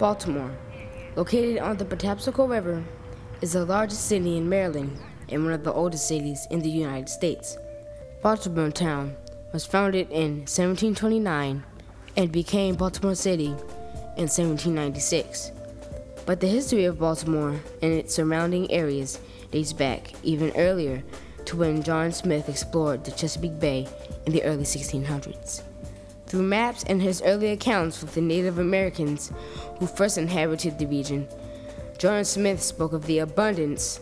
Baltimore, located on the Patapsco River, is the largest city in Maryland and one of the oldest cities in the United States. Baltimore Town was founded in 1729 and became Baltimore City in 1796. But the history of Baltimore and its surrounding areas dates back even earlier to when John Smith explored the Chesapeake Bay in the early 1600s. Through maps and his early accounts with the Native Americans who first inhabited the region, John Smith spoke of the abundance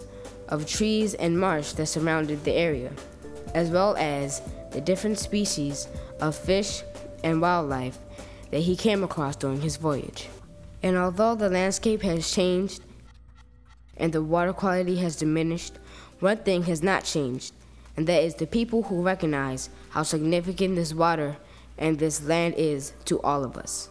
of trees and marsh that surrounded the area, as well as the different species of fish and wildlife that he came across during his voyage. And although the landscape has changed and the water quality has diminished, one thing has not changed, and that is the people who recognize how significant this water and this land is to all of us.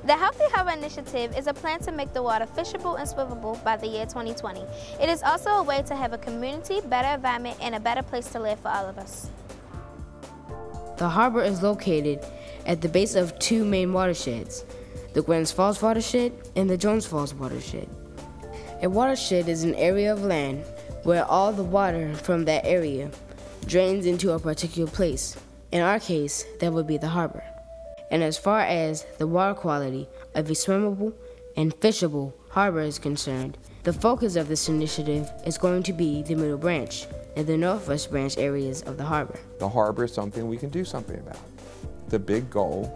The Healthy Harbor Initiative is a plan to make the water fishable and swimmable by the year 2020. It is also a way to have a community, better environment, and a better place to live for all of us. The harbor is located at the base of two main watersheds, the Glens Falls watershed and the Jones Falls watershed. A watershed is an area of land where all the water from that area drains into a particular place. In our case, that would be the harbor. And as far as the water quality of a swimmable and fishable harbor is concerned, the focus of this initiative is going to be the Middle Branch and the Northwest Branch areas of the harbor. The harbor is something we can do something about. The big goal,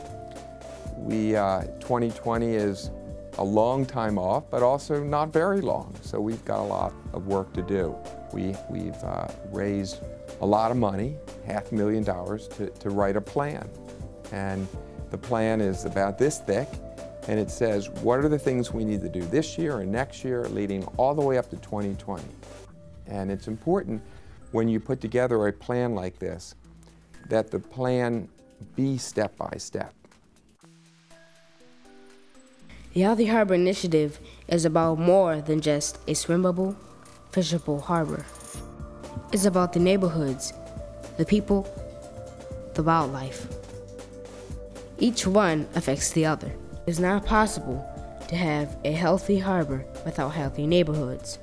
2020 is a long time off, but also not very long, so we've got a lot of work to do. We've raised a lot of money, $500,000, to write a plan. And the plan is about this thick, and it says, what are the things we need to do this year and next year, leading all the way up to 2020. And it's important when you put together a plan like this, that the plan be step by step. The Healthy Harbor Initiative is about more than just a swimmable, fishable harbor. It's about the neighborhoods, the people, the wildlife. Each one affects the other. It's not possible to have a healthy harbor without healthy neighborhoods.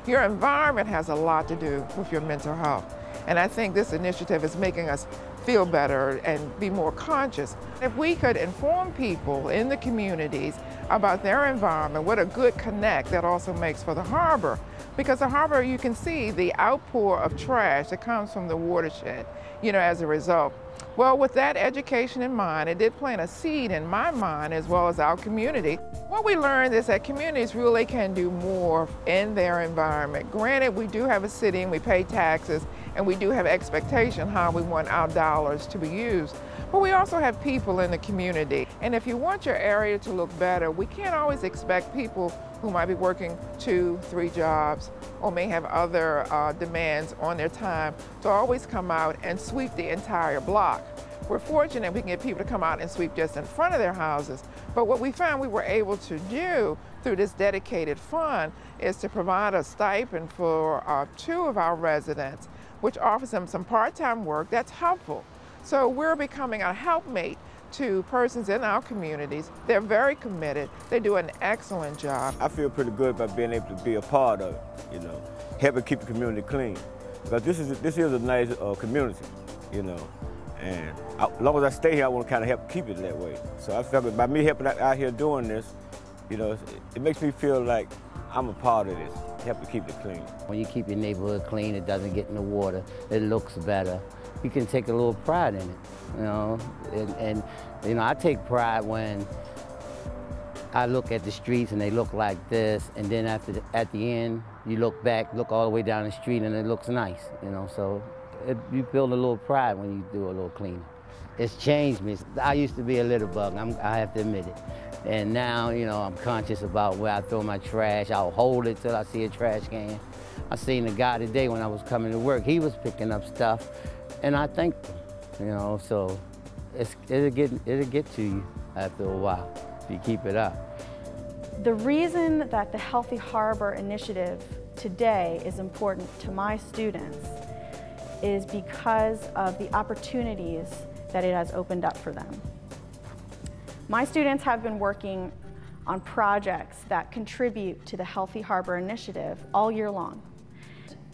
Your environment has a lot to do with your mental health. And I think this initiative is making us feel better and be more conscious. If we could inform people in the communities about their environment, what a good connect that also makes for the harbor. Because the harbor, you can see the outpour of trash that comes from the watershed, as a result. Well, with that education in mind, it did plant a seed in my mind as well as our community. What we learned is that communities really can do more in their environment. Granted, we do have a city and we pay taxes and we do have expectation how we want our dollars to be used. But we also have people in the community. And if you want your area to look better, we can't always expect people who might be working 2, 3 jobs or may have other demands on their time to always come out and sweep the entire block. We're fortunate we can get people to come out and sweep just in front of their houses. But what we found we were able to do through this dedicated fund is to provide a stipend for 2 of our residents, which offers them some part-time work that's helpful. So we're becoming a helpmate to persons in our communities. They're very committed. They do an excellent job. I feel pretty good about being able to be a part of it, helping keep the community clean. Because this is a nice community, and as long as I stay here, I want to kind of help keep it that way. So I feel that by me helping out here doing this, it makes me feel like I'm a part of this, help to keep it clean. When you keep your neighborhood clean, it doesn't get in the water, it looks better. You can take a little pride in it, and I take pride when I look at the streets and they look like this, and then at the end, you look back, look all the way down the street and it looks nice, so you feel a little pride when you do a little cleaning. It's changed me. I used to be a litter bug, I have to admit it. And now, I'm conscious about where I throw my trash. I'll hold it till I see a trash can. I seen a guy today when I was coming to work, he was picking up stuff, and I thanked him, so it'll get to you after a while if you keep it up. The reason that the Healthy Harbor Initiative today is important to my students is because of the opportunities that it has opened up for them. My students have been working on projects that contribute to the Healthy Harbor Initiative all year long.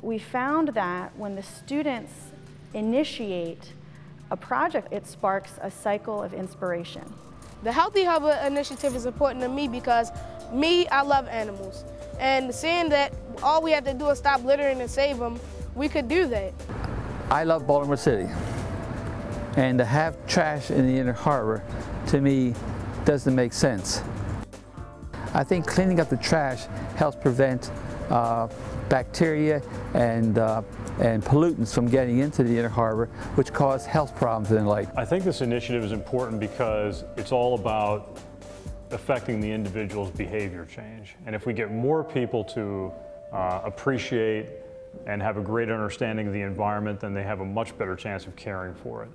We found that when the students initiate a project, it sparks a cycle of inspiration. The Healthy Harbor Initiative is important to me because I love animals. And seeing that all we have to do is stop littering and save them, we could do that. I love Baltimore City, and to have trash in the inner harbor, to me, doesn't make sense. I think cleaning up the trash helps prevent bacteria and pollutants from getting into the inner harbor, which cause health problems in life. I think this initiative is important because it's all about affecting the individual's behavior change. And if we get more people to appreciate and have a greater understanding of the environment, then they have a much better chance of caring for it.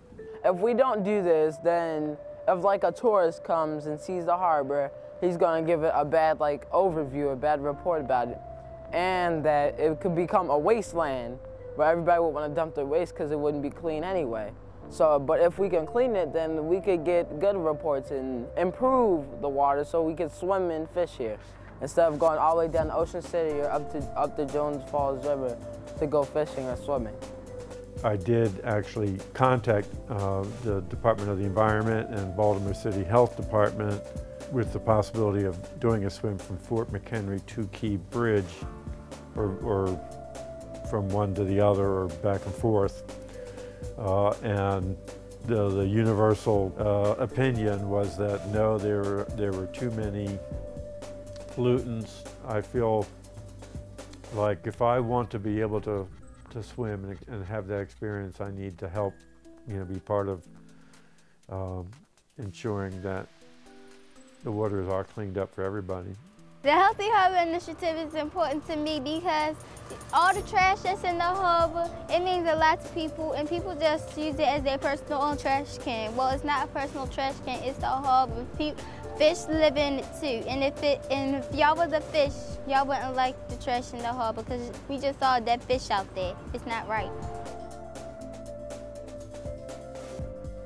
If we don't do this, then if like a tourist comes and sees the harbor, he's going to give it a bad overview, a bad report about it. And that it could become a wasteland where everybody would want to dump their waste because it wouldn't be clean anyway. So, but if we can clean it, then we could get good reports and improve the water so we could swim and fish here, instead of going all the way down to Ocean City or up to Jones Falls River to go fishing or swimming. I did actually contact the Department of the Environment and Baltimore City Health Department with the possibility of doing a swim from Fort McHenry to Key Bridge, or from one to the other or back and forth. And the universal opinion was that no, there were too many pollutants. I feel like if I want to be able to swim and have that experience, I need to help, be part of ensuring that the waters are cleaned up for everybody. The Healthy Harbor Initiative is important to me because all the trash that's in the harbor, it means a lot to people, and people just use it as their personal own trash can. Well, it's not a personal trash can, it's the harbor. Fish live in it too, and if y'all was a fish, y'all wouldn't like the trash in the harbor because we just saw a dead fish out there. It's not right.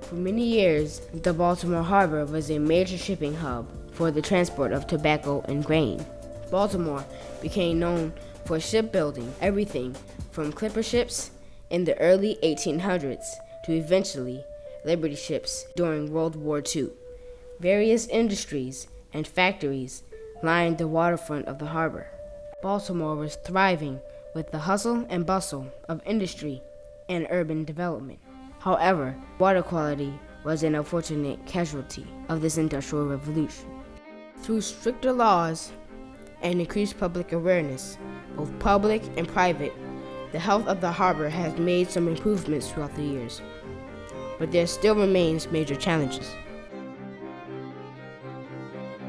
For many years, the Baltimore Harbor was a major shipping hub for the transport of tobacco and grain. Baltimore became known for shipbuilding, everything from clipper ships in the early 1800s to eventually Liberty ships during World War II. Various industries and factories lined the waterfront of the harbor. Baltimore was thriving with the hustle and bustle of industry and urban development. However, water quality was an unfortunate casualty of this industrial revolution. Through stricter laws and increased public awareness, both public and private, the health of the harbor has made some improvements throughout the years, but there still remains major challenges.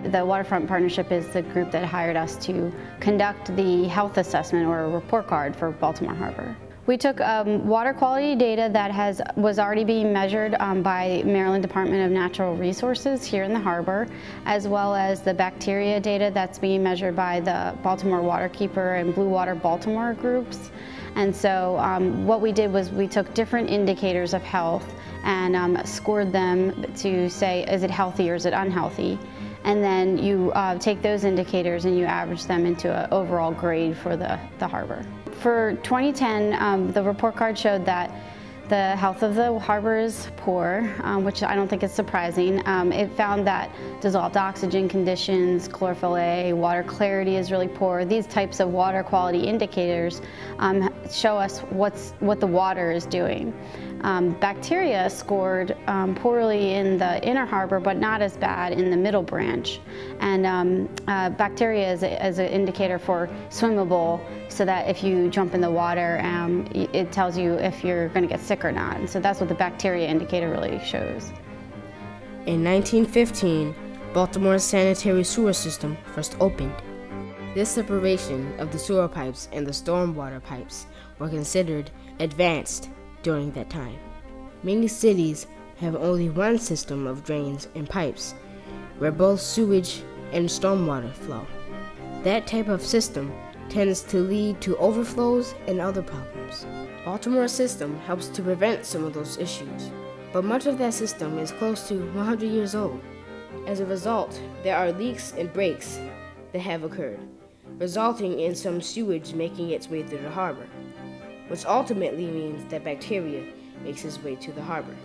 The Waterfront Partnership is the group that hired us to conduct the health assessment or report card for Baltimore Harbor. We took water quality data that was already being measured by Maryland Department of Natural Resources here in the harbor, as well as the bacteria data that's being measured by the Baltimore Waterkeeper and Blue Water Baltimore groups. And so what we did was we took different indicators of health and scored them to say, is it healthy or is it unhealthy? And then you take those indicators and you average them into an overall grade for the harbor. For 2010, the report card showed that the health of the harbor is poor, which I don't think is surprising. It found that dissolved oxygen conditions, chlorophyll A, water clarity is really poor. These types of water quality indicators show us what the water is doing. Bacteria scored poorly in the inner harbor, but not as bad in the middle branch. And bacteria is an indicator for swimmable, so that if you jump in the water, it tells you if you're going to get sick or not. And so that's what the bacteria indicator really shows. In 1915, Baltimore's sanitary sewer system first opened. This separation of the sewer pipes and the stormwater pipes were considered advanced during that time. Many cities have only one system of drains and pipes, where both sewage and stormwater flow. That type of system tends to lead to overflows and other problems. Baltimore's system helps to prevent some of those issues, but much of that system is close to 100 years old. As a result, there are leaks and breaks that have occurred, resulting in some sewage making its way through the harbor, which ultimately means that bacteria makes its way to the harbor.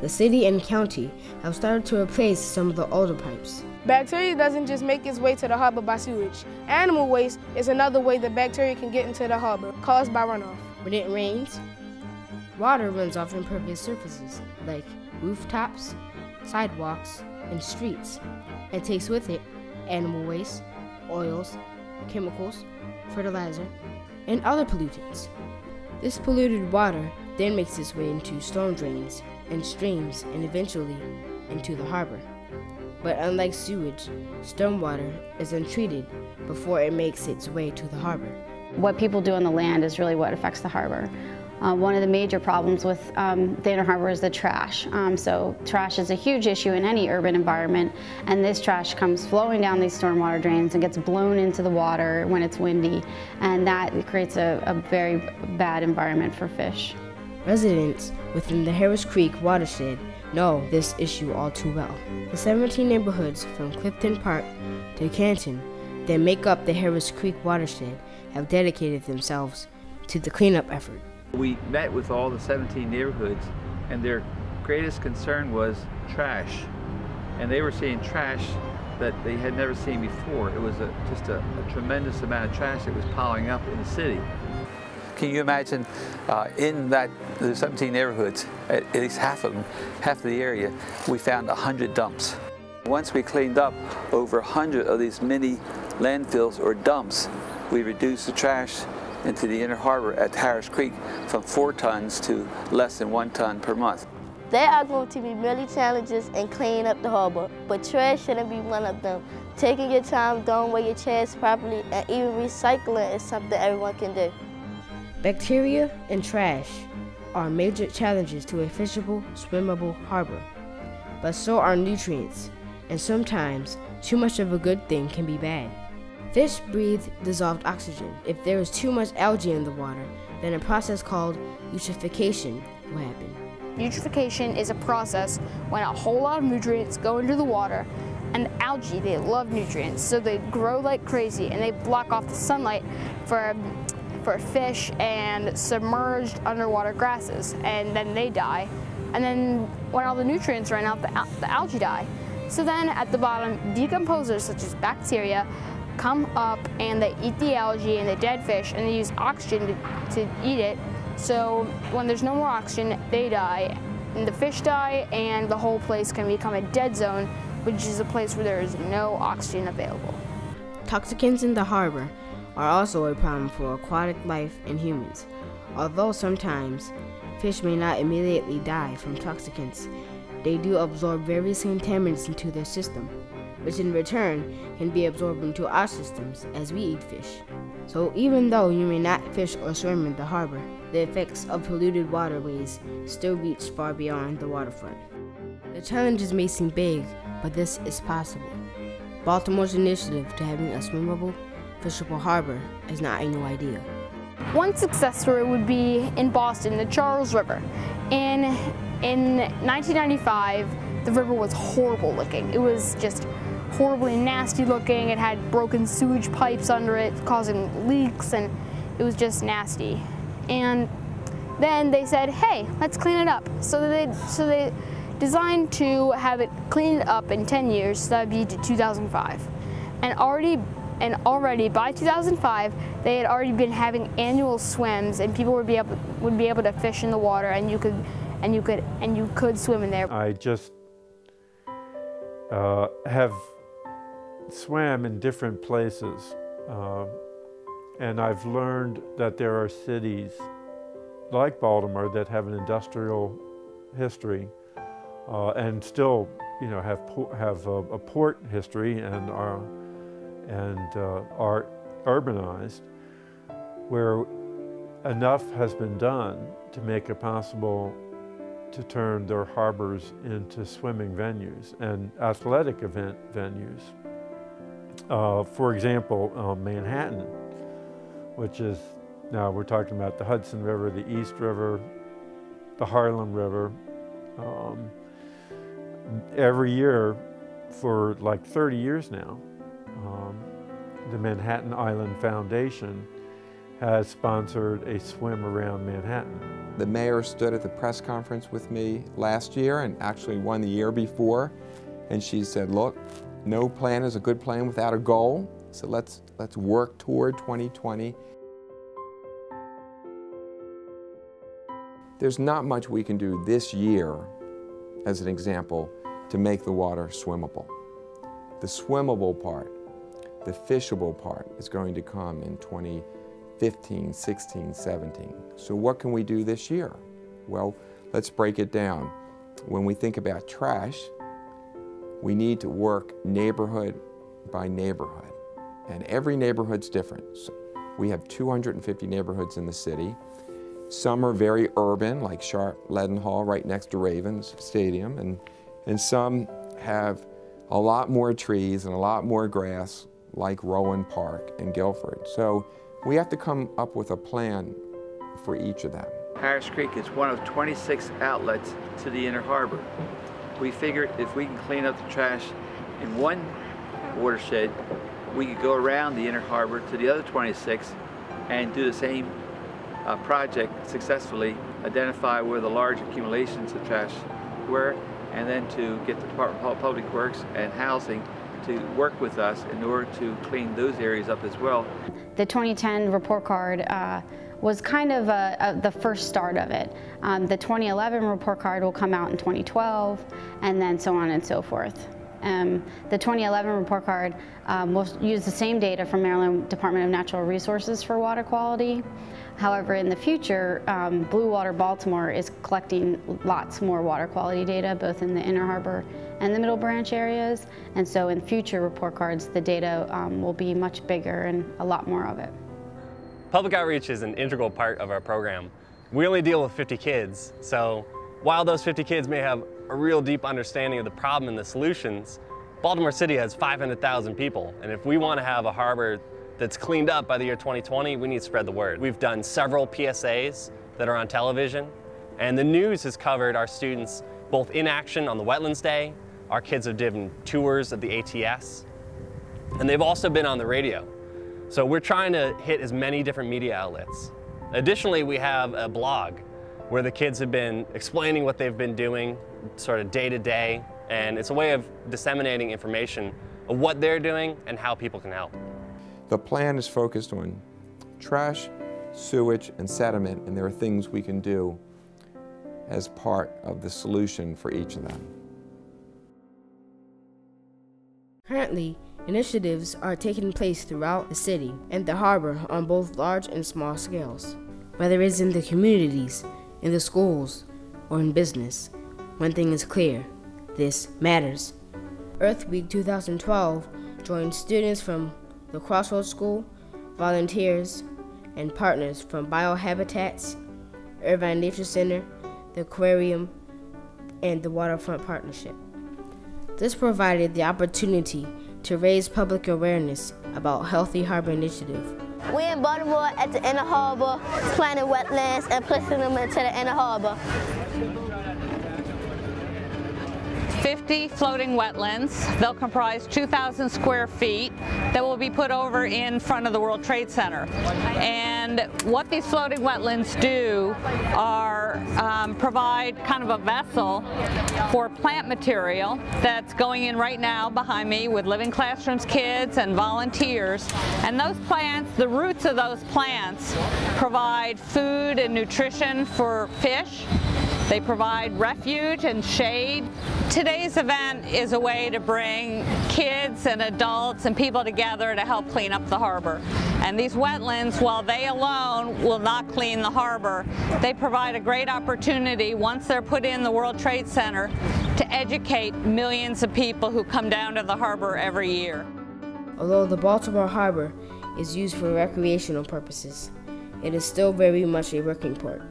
The city and county have started to replace some of the older pipes. Bacteria doesn't just make its way to the harbor by sewage. Animal waste is another way that bacteria can get into the harbor, caused by runoff. When it rains, water runs off impervious surfaces like rooftops, sidewalks, and streets, and takes with it animal waste, oils, chemicals, fertilizer, and other pollutants. This polluted water then makes its way into storm drains and streams and eventually into the harbor. But unlike sewage, stormwater is untreated before it makes its way to the harbor. What people do on the land is really what affects the harbor. One of the major problems with the Inner Harbor is the trash. So trash is a huge issue in any urban environment, and this trash comes flowing down these stormwater drains and gets blown into the water when it's windy, and that creates a very bad environment for fish. Residents within the Harris Creek watershed know this issue all too well. The 17 neighborhoods from Clifton Park to Canton that make up the Harris Creek watershed have dedicated themselves to the cleanup effort. We met with all the 17 neighborhoods, and their greatest concern was trash. And they were seeing trash that they had never seen before. It was just a tremendous amount of trash that was piling up in the city. Can you imagine in the 17 neighborhoods, at least half of them, half of the area, we found 100 dumps. Once we cleaned up over 100 of these mini landfills or dumps, we reduced the trash into the Inner Harbor at Harris Creek from 4 tons to less than 1 ton per month. There are going to be many challenges in cleaning up the harbor, but trash shouldn't be one of them. Taking your time, throwing away your trash properly, and even recycling is something everyone can do. Bacteria and trash are major challenges to a fishable, swimmable harbor, but so are nutrients, and sometimes too much of a good thing can be bad. Fish breathe dissolved oxygen. If there is too much algae in the water, then a process called eutrophication will happen. Eutrophication is a process when a whole lot of nutrients go into the water, and algae, they love nutrients, so they grow like crazy and they block off the sunlight for fish and submerged underwater grasses, and then they die. And then when all the nutrients run out, the algae die. So then at the bottom, decomposers such as bacteria come up and they eat the algae and the dead fish, and they use oxygen to eat it. So when there's no more oxygen, they die, and the fish die, and the whole place can become a dead zone, which is a place where there is no oxygen available. Toxicants in the harbor are also a problem for aquatic life and humans. Although sometimes fish may not immediately die from toxicants, they do absorb various contaminants into their system, which in return can be absorbed into our systems as we eat fish. So even though you may not fish or swim in the harbor, the effects of polluted waterways still reach far beyond the waterfront. The challenges may seem big, but this is possible. Baltimore's initiative to having a swimmable, fishable harbor is not a new idea. One success story would be in Boston, the Charles River. In 1995, the river was horrible looking. It was just horribly nasty looking. It had broken sewage pipes under it, causing leaks, and it was just nasty. And then they said, hey, let's clean it up. So they designed to have it cleaned up in 10 years, so that would be to 2005. And already by 2005, they had already been having annual swims, and people would be able to fish in the water, and you could swim in there. I just have swam in different places, and I've learned that there are cities like Baltimore that have an industrial history and still, have a port history and are urbanized, where enough has been done to make it possible to turn their harbors into swimming venues and athletic event venues. For example, Manhattan which is, now we're talking about the Hudson River, the East River, the Harlem River. Every year for like 30 years now, the Manhattan Island Foundation has sponsored a swim around Manhattan. The mayor stood at the press conference with me last year and actually one the year before, and she said, look, no plan is a good plan without a goal, so let's work toward 2020. There's not much we can do this year, as an example, to make the water swimmable. The swimmable part, the fishable part, is going to come in 2015, 16, 17. So what can we do this year? Well, let's break it down. When we think about trash, we need to work neighborhood by neighborhood. And every neighborhood's different. So we have 250 neighborhoods in the city. Some are very urban, like Sharp Leadenhall right next to Ravens Stadium, and some have a lot more trees and a lot more grass, like Rowan Park and Guilford. So we have to come up with a plan for each of them. Harris Creek is one of 26 outlets to the Inner Harbor. We figured if we can clean up the trash in one watershed, we could go around the Inner Harbor to the other 26 and do the same project successfully, identify where the large accumulations of trash were, and then to get the Department of Public Works and Housing to work with us in order to clean those areas up as well. The 2010 report card was kind of the first start of it. The 2011 report card will come out in 2012, and then so on and so forth. The 2011 report card will use the same data from Maryland Department of Natural Resources for water quality. However, in the future, Blue Water Baltimore is collecting lots more water quality data, both in the Inner Harbor and the Middle Branch areas. And so in future report cards, the data will be much bigger and a lot more of it. Public outreach is an integral part of our program. We only deal with 50 kids, so while those 50 kids may have a real deep understanding of the problem and the solutions, Baltimore City has 500,000 people, and if we want to have a harbor that's cleaned up by the year 2020, we need to spread the word. We've done several PSAs that are on television, and the news has covered our students both in action on the Wetlands Day, our kids have given tours of the ATS, and they've also been on the radio. So we're trying to hit as many different media outlets. Additionally, we have a blog where the kids have been explaining what they've been doing sort of day to day, and it's a way of disseminating information of what they're doing and how people can help. The plan is focused on trash, sewage, and sediment, and there are things we can do as part of the solution for each of them. Currently, initiatives are taking place throughout the city and the harbor on both large and small scales. Whether it's in the communities, in the schools, or in business, one thing is clear: this matters. Earth Week 2012 joined students from the Crossroads School, volunteers, and partners from Biohabitats, Irvine Nature Center, the Aquarium, and the Waterfront Partnership. This provided the opportunity to raise public awareness about Healthy Harbor Initiative. We're in Baltimore at the Inner Harbor, planting wetlands and placing them into the Inner Harbor. 50 floating wetlands. They'll comprise 2,000 square feet that will be put over in front of the World Trade Center. And what these floating wetlands do are provide kind of a vessel for plant material that's going in right now behind me with Living Classrooms kids and volunteers. And those plants, the roots of those plants, provide food and nutrition for fish. They provide refuge and shade. Today's event is a way to bring kids and adults and people together to help clean up the harbor. And these wetlands, while they alone will not clean the harbor, they provide a great opportunity, once they're put in the World Trade Center, to educate millions of people who come down to the harbor every year. Although the Baltimore Harbor is used for recreational purposes, it is still very much a working port.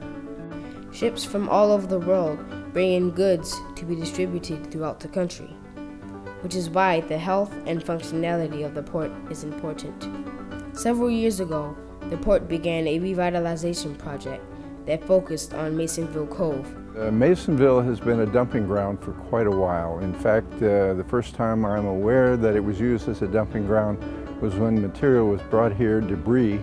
Ships from all over the world bring in goods to be distributed throughout the country, which is why the health and functionality of the port is important. Several years ago, the port began a revitalization project that focused on Masonville Cove. Masonville has been a dumping ground for quite a while. In fact, the first time I'm aware that it was used as a dumping ground was when material was brought here, debris,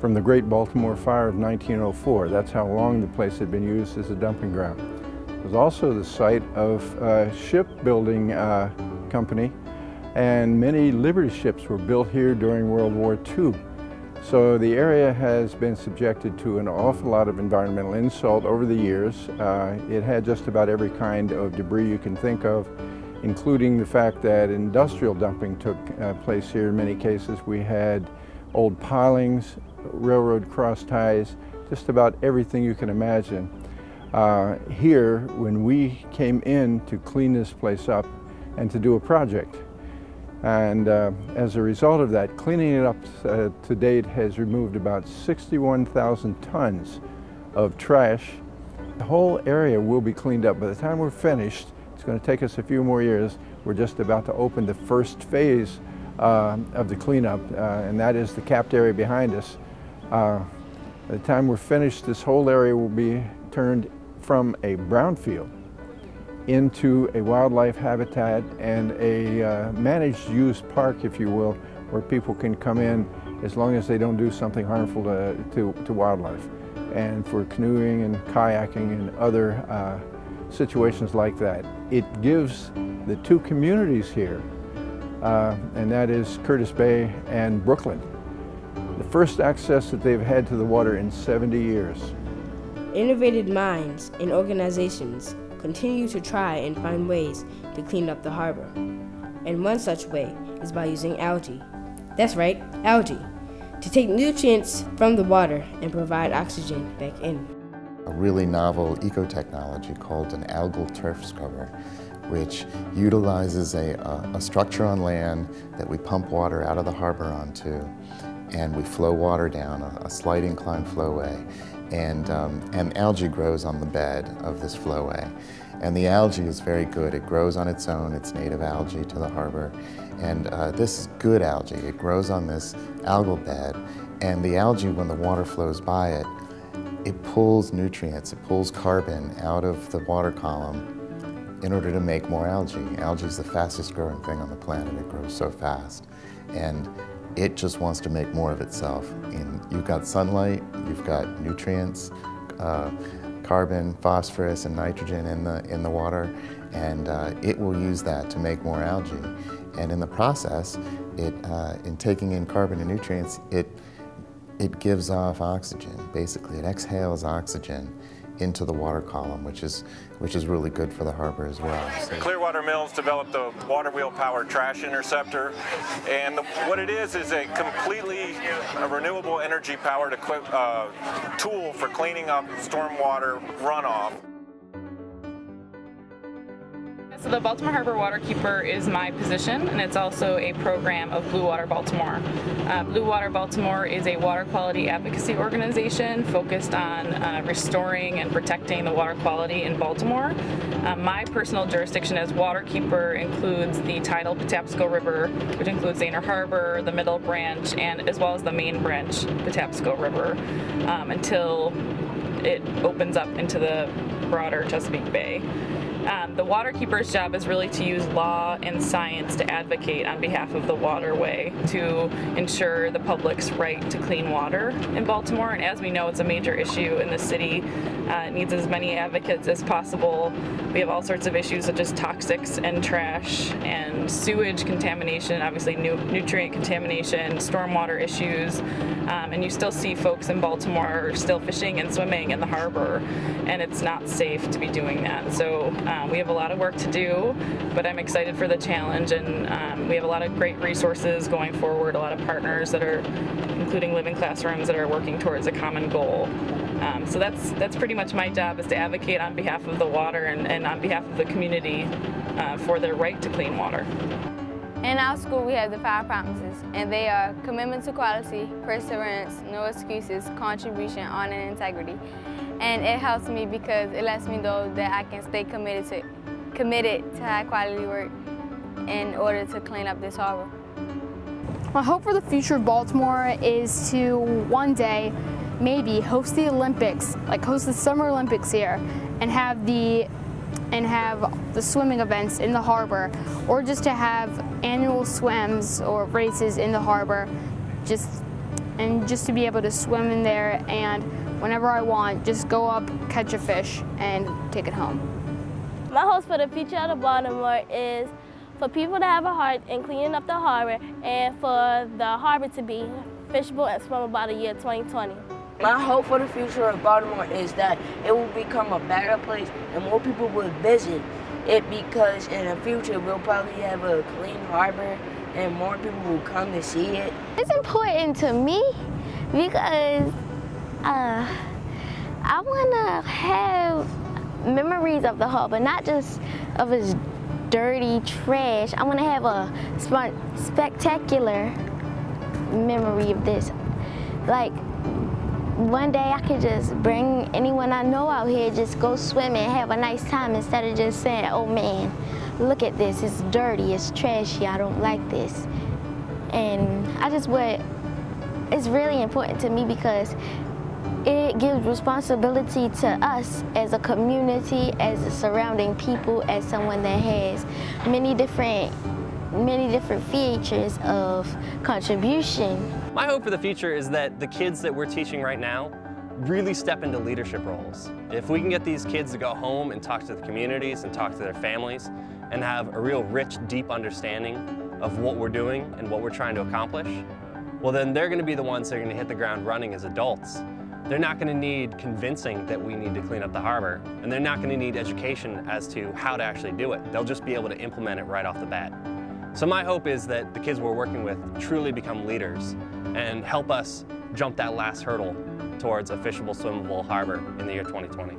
from the Great Baltimore Fire of 1904. That's how long the place had been used as a dumping ground. It was also the site of a shipbuilding company, and many Liberty ships were built here during World War II. So the area has been subjected to an awful lot of environmental insult over the years. It had just about every kind of debris you can think of, including the fact that industrial dumping took place here in many cases. We had old pilings, railroad cross ties, just about everything you can imagine. Here, when we came in to clean this place up and to do a project, and as a result of that, cleaning it up to date has removed about 61,000 tons of trash. The whole area will be cleaned up. By the time we're finished, it's going to take us a few more years. We're just about to open the first phase of the cleanup, and that is the capped area behind us. By the time we're finished, this whole area will be turned from a brownfield into a wildlife habitat and a managed use park, if you will, where people can come in as long as they don't do something harmful to wildlife, and for canoeing and kayaking and other situations like that. It gives the two communities here, and that is Curtis Bay and Brooklyn, the first access that they've had to the water in 70 years. Innovative minds and organizations continue to try and find ways to clean up the harbor. And one such way is by using algae. That's right, algae, to take nutrients from the water and provide oxygen back in. A really novel eco-technology called an algal turf scrubber, which utilizes a structure on land that we pump water out of the harbor onto, and we flow water down a slight incline flowway, and algae grows on the bed of this flowway. And the algae is very good. It grows on its own. It's native algae to the harbor. And this is good algae. It grows on this algal bed, and the algae, when the water flows by it, it pulls nutrients, it pulls carbon out of the water column in order to make more algae. Algae is the fastest growing thing on the planet. It grows so fast. And it just wants to make more of itself. And you've got sunlight, you've got nutrients, carbon, phosphorus, and nitrogen in the water, and it will use that to make more algae. And in the process, in taking in carbon and nutrients, it gives off oxygen. Basically, it exhales oxygen into the water column, which is really good for the harbor as well. So. Clearwater Mills developed the water wheel powered trash interceptor, and what it is a completely renewable energy powered tool for cleaning up stormwater runoff. So the Baltimore Harbor Waterkeeper is my position, and it's also a program of Blue Water Baltimore. Blue Water Baltimore is a water quality advocacy organization focused on restoring and protecting the water quality in Baltimore. My personal jurisdiction as Waterkeeper includes the tidal Patapsco River, which includes the Inner Harbor, the Middle Branch, and as well as the main branch, Patapsco River, until it opens up into the broader Chesapeake Bay. The Waterkeeper's job is really to use law and science to advocate on behalf of the waterway to ensure the public's right to clean water in Baltimore. And as we know, it's a major issue in the city. It needs as many advocates as possible. We have all sorts of issues such as toxics and trash and sewage contamination, obviously nutrient contamination, stormwater issues. And you still see folks in Baltimore still fishing and swimming in the harbor, and it's not safe to be doing that. So we have a lot of work to do, but I'm excited for the challenge, and we have a lot of great resources going forward, a lot of partners that are, including living classrooms, that are working towards a common goal. So that's pretty much my job, is to advocate on behalf of the water and on behalf of the community for their right to clean water. In our school, we have the 5 promises, and they are commitment to quality, perseverance, no excuses, contribution, honor, and integrity. And it helps me because it lets me know that I can stay committed to high quality work in order to clean up this harbor. My hope for the future of Baltimore is to one day maybe host the Olympics, like host the Summer Olympics here, and have the swimming events in the harbor, or just to have annual swims or races in the harbor, just to be able to swim in there and whenever I want, just go up, catch a fish, and take it home. My hopes for the future of Baltimore is for people to have a heart in cleaning up the harbor, and for the harbor to be fishable and swimmable by the year 2020. My hope for the future of Baltimore is that it will become a better place and more people will visit it, because in the future we'll probably have a clean harbor and more people will come to see it. It's important to me because I want to have memories of the harbor, not just of its dirty trash. I want to have a spectacular memory of this. Like, one day I could just bring anyone I know out here, just go swimming and have a nice time, instead of just saying, oh man, look at this, it's dirty, it's trashy, I don't like this. And it's really important to me because it gives responsibility to us as a community, as the surrounding people, as someone that has many different features of contribution. My hope for the future is that the kids that we're teaching right now really step into leadership roles. If we can get these kids to go home and talk to the communities and talk to their families and have a real rich, deep understanding of what we're doing and what we're trying to accomplish, well then they're going to be the ones that are going to hit the ground running as adults. They're not going to need convincing that we need to clean up the harbor, and they're not going to need education as to how to actually do it. They'll just be able to implement it right off the bat. So my hope is that the kids we're working with truly become leaders and help us jump that last hurdle towards a fishable, swimmable harbor in the year 2020.